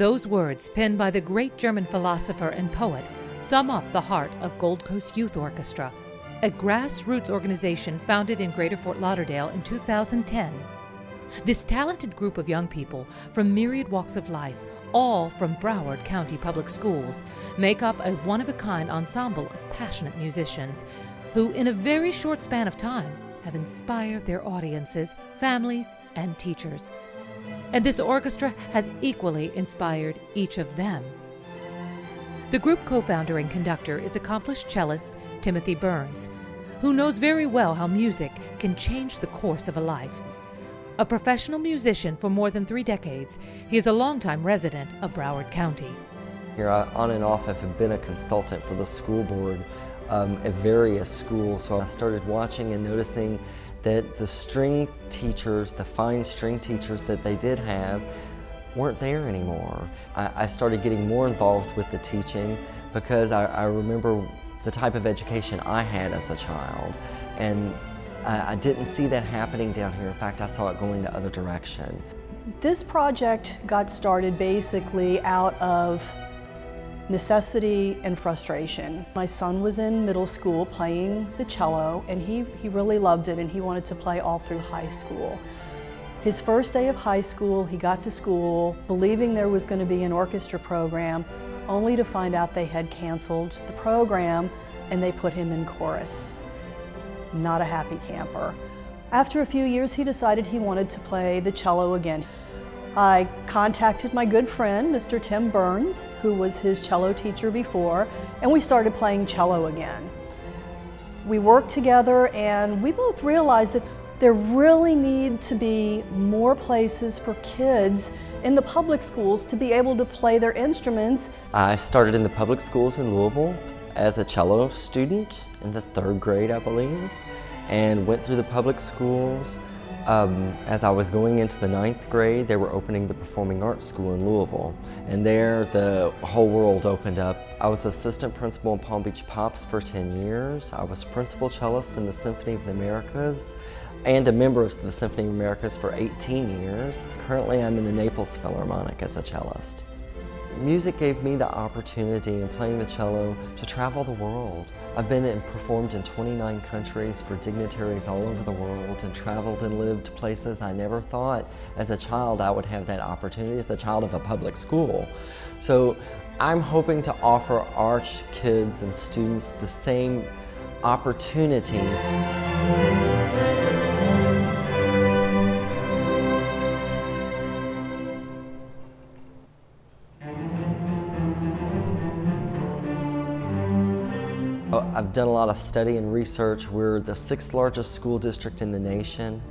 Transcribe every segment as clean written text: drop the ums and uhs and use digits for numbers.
Those words, penned by the great German philosopher and poet, sum up the heart of Gold Coast Youth Orchestra, a grassroots organization founded in Greater Fort Lauderdale in 2010. This talented group of young people from myriad walks of life, all from Broward County Public Schools, make up a one-of-a-kind ensemble of passionate musicians who, in a very short span of time, have inspired their audiences, families, and teachers. And this orchestra has equally inspired each of them. The group co-founder and conductor is accomplished cellist Timothy Burns, who knows very well how music can change the course of a life. A professional musician for more than 3 decades, he is a longtime resident of Broward County. Here, on and off, I've been a consultant for the school board at various schools, so I started watching and noticing that the string teachers, the fine string teachers that they did have, weren't there anymore. I started getting more involved with the teaching because I remember the type of education I had as a child, and I didn't see that happening down here. In fact, I saw it going the other direction. This project got started basically out of necessity and frustration. My son was in middle school playing the cello, and he really loved it, and he wanted to play all through high school. His first day of high school, he got to school believing there was going to be an orchestra program, only to find out they had canceled the program and they put him in chorus. Not a happy camper. After a few years, he decided he wanted to play the cello again. I contacted my good friend, Mr. Tim Burns, who was his cello teacher before, and we started playing cello again. We worked together, and we both realized that there really need to be more places for kids in the public schools to be able to play their instruments. I started in the public schools in Louisville as a cello student in the 3rd grade, I believe, and went through the public schools. As I was going into the 9th grade, they were opening the Performing Arts School in Louisville, and there the whole world opened up. I was assistant principal in Palm Beach Pops for 10 years. I was principal cellist in the Symphony of the Americas and a member of the Symphony of the Americas for 18 years. Currently, I'm in the Naples Philharmonic as a cellist. Music gave me the opportunity in playing the cello to travel the world. I've been and performed in 29 countries for dignitaries all over the world, and traveled and lived places I never thought as a child I would have that opportunity as a child of a public school. So I'm hoping to offer our kids and students the same opportunities. I've done a lot of study and research. We're the 6th largest school district in the nation.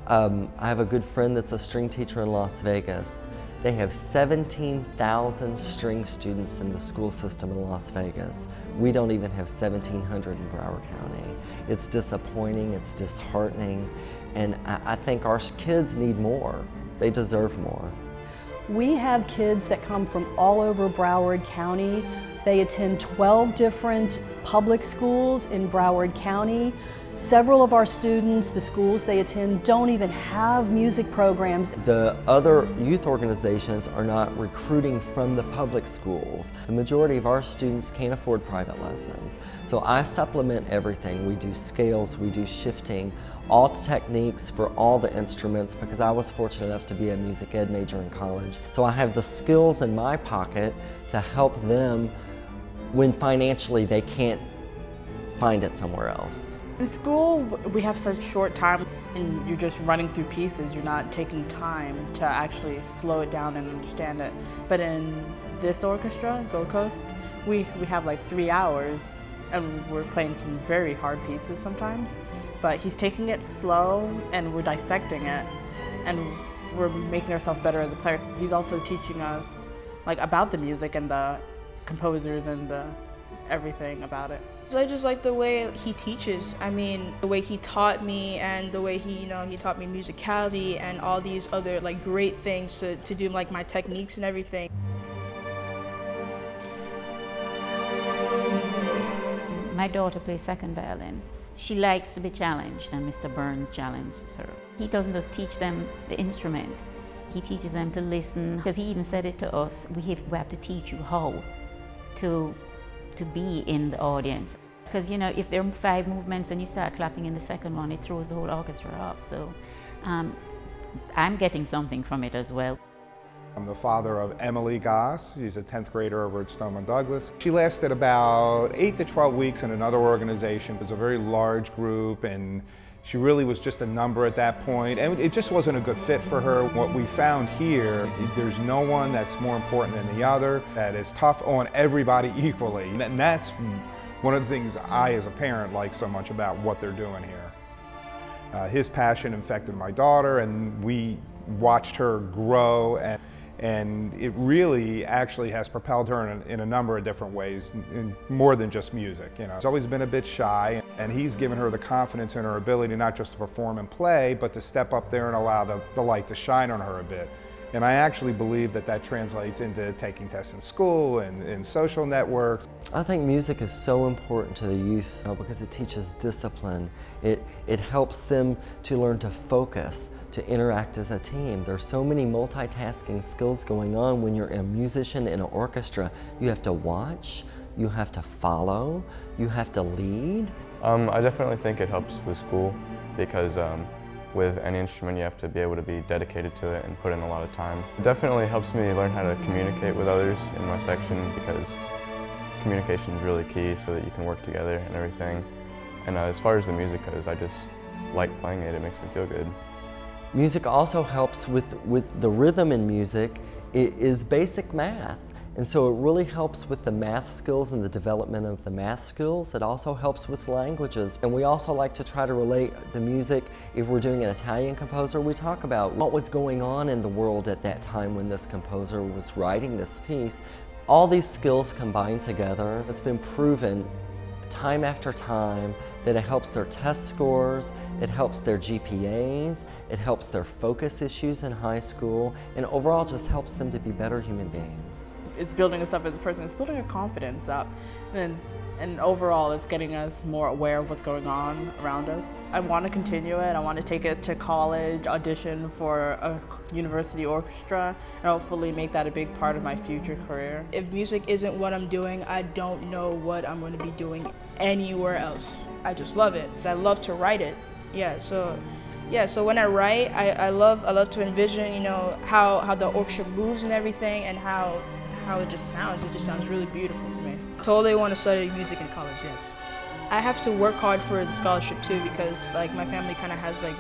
I have a good friend that's a string teacher in Las Vegas. They have 17,000 string students in the school system in Las Vegas. We don't even have 1,700 in Broward County. It's disappointing, it's disheartening, and I think our kids need more. They deserve more. We have kids that come from all over Broward County. They attend 12 different public schools in Broward County. Several of our students, the schools they attend, don't even have music programs. The other youth organizations are not recruiting from the public schools. The majority of our students can't afford private lessons. So I supplement everything. We do scales, we do shifting, all techniques for all the instruments, because I was fortunate enough to be a music ed major in college. So I have the skills in my pocket to help them when financially they can't find it somewhere else. In school, we have such short time, and you're just running through pieces. You're not taking time to actually slow it down and understand it. But in this orchestra, Gold Coast, we have like 3 hours, and we're playing some very hard pieces sometimes. But he's taking it slow, and we're dissecting it, and we're making ourselves better as a player. He's also teaching us like about the music and the composers and the everything about it. I just like the way he teaches. I mean, the way he taught me, and the way he taught me musicality and all these other like great things to do, like my techniques and everything. My daughter plays second violin. She likes to be challenged, and Mr. Burns challenges her. He doesn't just teach them the instrument, He teaches them to listen, because he even said it to us, we have to teach you how to be in the audience. Because, you know, if there are 5 movements and you start clapping in the second one, it throws the whole orchestra off. So I'm getting something from it as well. I'm the father of Emily Goss. She's a 10th grader over at Stoneman Douglas. She lasted about 8 to 12 weeks in another organization. It was a very large group, and she really was just a number at that point, and it just wasn't a good fit for her. What we found here, there's no one that's more important than the other, that is tough on everybody equally. And that's one of the things I, as a parent, like so much about what they're doing here. His passion infected my daughter, and we watched her grow, and it really actually has propelled her in a number of different ways, more than just music. You know, she's always been a bit shy, and he's given her the confidence in her ability not just to perform and play, but to step up there and allow the light to shine on her a bit. And I actually believe that that translates into taking tests in school and in social networks. I think music is so important to the youth because it teaches discipline. It helps them to learn to focus, to interact as a team. There's so many multitasking skills going on when you're a musician in an orchestra. You have to watch, you have to follow, you have to lead. I definitely think it helps with school because with any instrument you have to be able to be dedicated to it and put in a lot of time. It definitely helps me learn how to communicate with others in my section because communication is really key so that you can work together and everything. And as far as the music goes, I just like playing it. It makes me feel good. Music also helps with the rhythm in music. It is basic math. And so it really helps with the math skills and the development of the math skills. It also helps with languages. And we also like to try to relate the music. If we're doing an Italian composer, we talk about what was going on in the world at that time when this composer was writing this piece. All these skills combined together, it's been proven time after time that it helps their test scores, it helps their GPAs, it helps their focus issues in high school, and overall just helps them to be better human beings. It's building us up as a person, it's building our confidence up, and overall it's getting us more aware of what's going on around us. I want to continue it, I want to take it to college, audition for a university orchestra, and hopefully make that a big part of my future career. If music isn't what I'm doing, I don't know what I'm going to be doing anywhere else. I just love it. I love to write it. So when I write, I love to envision, you know, how the orchestra moves and everything, and how it just sounds. It just sounds really beautiful to me. Totally want to study music in college, yes. I have to work hard for the scholarship too because like my family kind of has like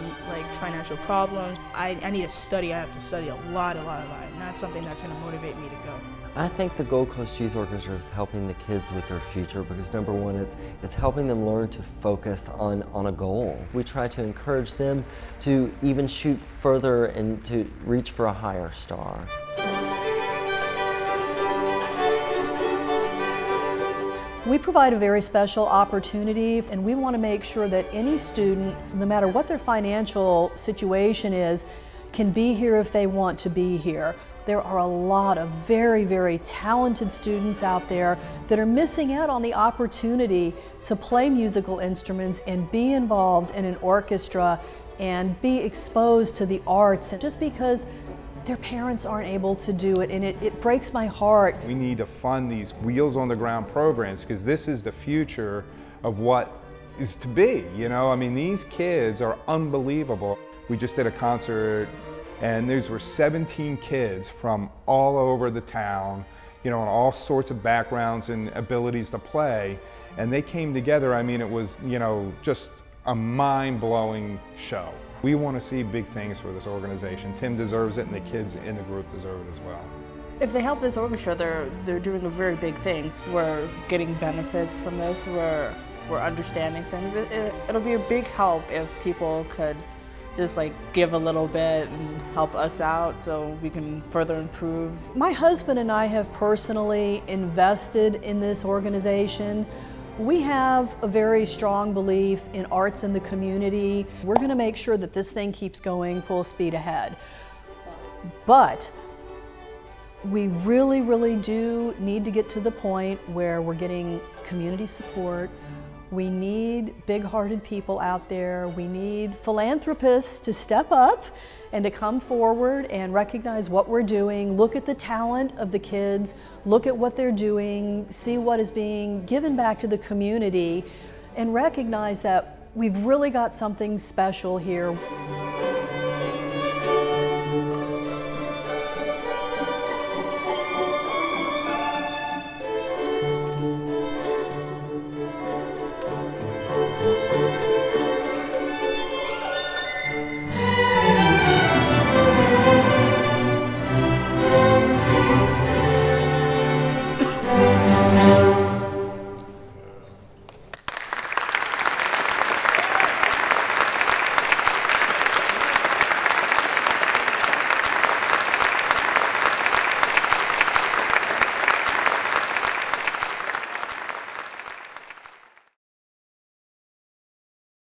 financial problems. I need to study. I have to study a lot, and that's something that's going to motivate me to go. I think the Gold Coast Youth Orchestra is helping the kids with their future because number one, it's helping them learn to focus on a goal. We try to encourage them to even shoot further and to reach for a higher star. We provide a very special opportunity, and we want to make sure that any student, no matter what their financial situation is, can be here if they want to be here. There are a lot of very, very talented students out there that are missing out on the opportunity to play musical instruments and be involved in an orchestra and be exposed to the arts, just because their parents aren't able to do it, and it breaks my heart. We need to fund these wheels on the ground programs because this is the future of what is to be, you know? I mean, these kids are unbelievable. We just did a concert and these were 17 kids from all over the town, you know, and all sorts of backgrounds and abilities to play, and they came together. I mean, it was, you know, just a mind-blowing show. We want to see big things for this organization. Tim deserves it, and the kids in the group deserve it as well. If they help this orchestra, they're doing a very big thing. We're getting benefits from this. We're understanding things. It'll be a big help if people could just like give a little bit and help us out so we can further improve. My husband and I have personally invested in this organization. We have a very strong belief in arts in the community. We're going to make sure that this thing keeps going full speed ahead. But we really, really do need to get to the point where we're getting community support, We need big-hearted people out there. We need philanthropists to step up and to come forward and recognize what we're doing, look at the talent of the kids, look at what they're doing, see what is being given back to the community, and recognize that we've really got something special here.